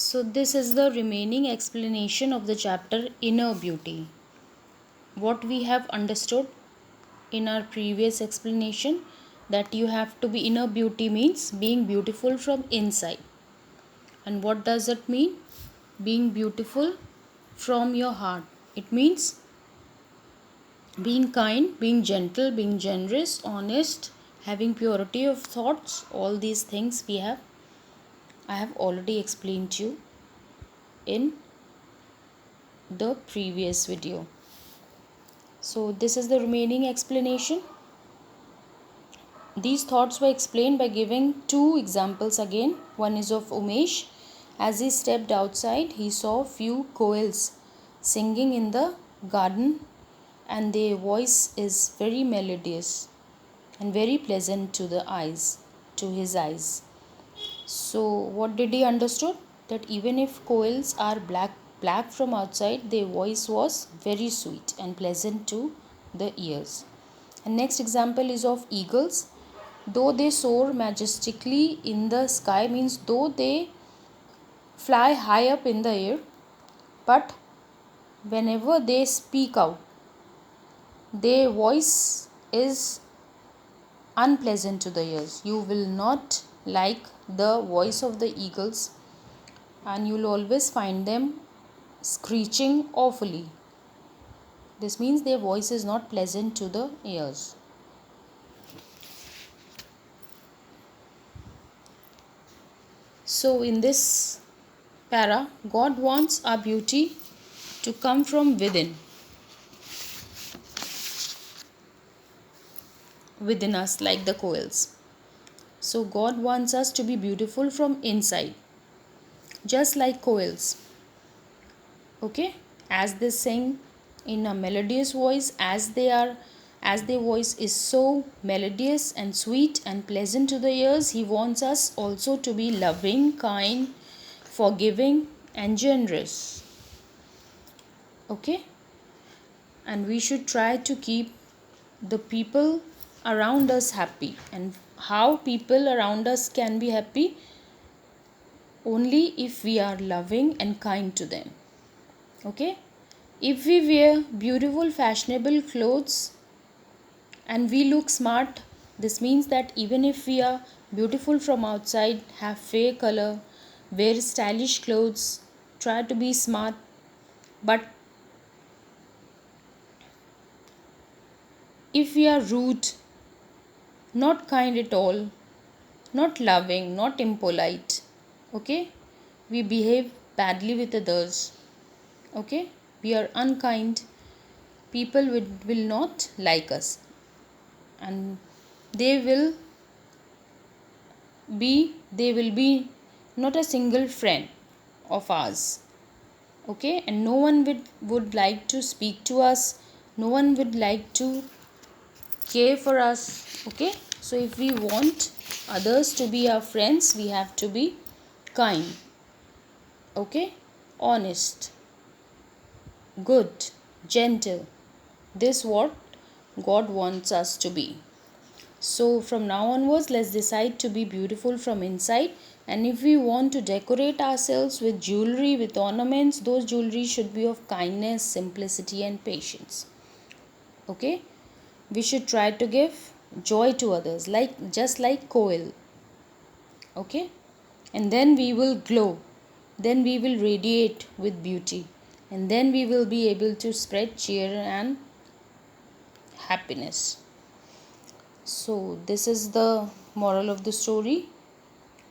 So this is the remaining explanation of the chapter Inner Beauty. What we have understood in our previous explanation, that you have to be inner beauty means being beautiful from inside. And what does it mean? Being beautiful from your heart. It means being kind, being gentle, being generous, honest, having purity of thoughts. All these things I have already explained to you in the previous video. So this is the remaining explanation. These thoughts were explained by giving two examples again. One is of Umesh. As he stepped outside, he saw few koels singing in the garden, and their voice is very melodious and very pleasant to the eyes, to his eyes. So what did he understood? That even if koels are black from outside, their voice was very sweet and pleasant to the ears. And next example is of eagles. Though they soar majestically in the sky, means though they fly high up in the air, but whenever they speak out, their voice is unpleasant to the ears. You will not like the voice of the eagles, and you will always find them screeching awfully. This means their voice is not pleasant to the ears. So in this para, God wants our beauty to come from within us, like the koels. So God wants us to be beautiful from inside, just like koels. Okay, as they sing in a melodious voice, as their voice is so melodious and sweet and pleasant to the ears, He wants us also to be loving, kind, forgiving and generous. Okay, and we should try to keep the people around us happy. And how people around us can be happy? Only if we are loving and kind to them. Okay, if we wear beautiful fashionable clothes and we look smart, this means that even if we are beautiful from outside, have fair color, wear stylish clothes, try to be smart, but if we are rude, not kind at all, not loving, not impolite, okay, we behave badly with others, okay, we are unkind, people will not like us, and they will be not a single friend of ours. Okay, and no one would like to speak to us, no one would like to care for us. Okay, so if we want others to be our friends, we have to be kind, okay, honest, good, gentle. This what God wants us to be. So from now onwards, let's decide to be beautiful from inside. And if we want to decorate ourselves with jewelry, with ornaments, those jewelry should be of kindness, simplicity and patience. Okay, we should try to give joy to others, just like koel. Okay, and then we will glow, then we will radiate with beauty, and then we will be able to spread cheer and happiness. So this is the moral of the story.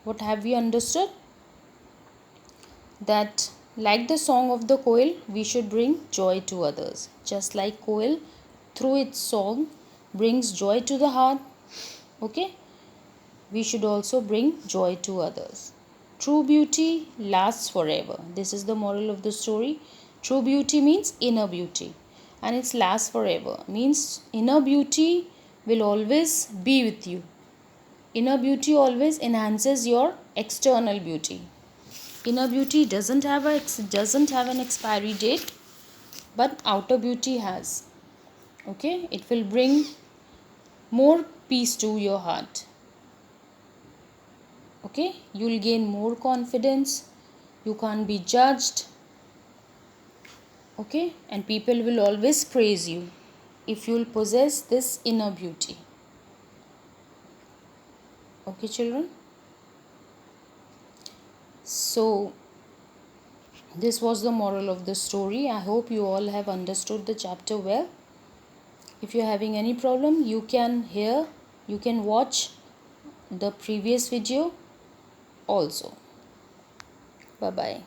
What have we understood? That like the song of the koel, we should bring joy to others. Just like koel, through its song, brings joy to the heart. Okay, we should also bring joy to others. True beauty lasts forever. This is the moral of the story. True beauty means inner beauty, and it lasts forever. Means inner beauty will always be with you. Inner beauty always enhances your external beauty. Inner beauty doesn't have an expiry date, but outer beauty has. Okay, it will bring more peace to your heart. Okay, you will gain more confidence, you can't be judged, okay, and people will always praise you if you'll possess this inner beauty. Okay children, so this was the moral of the story. I hope you all have understood the chapter well. If you're having any problem, you can watch the previous video also. Bye bye.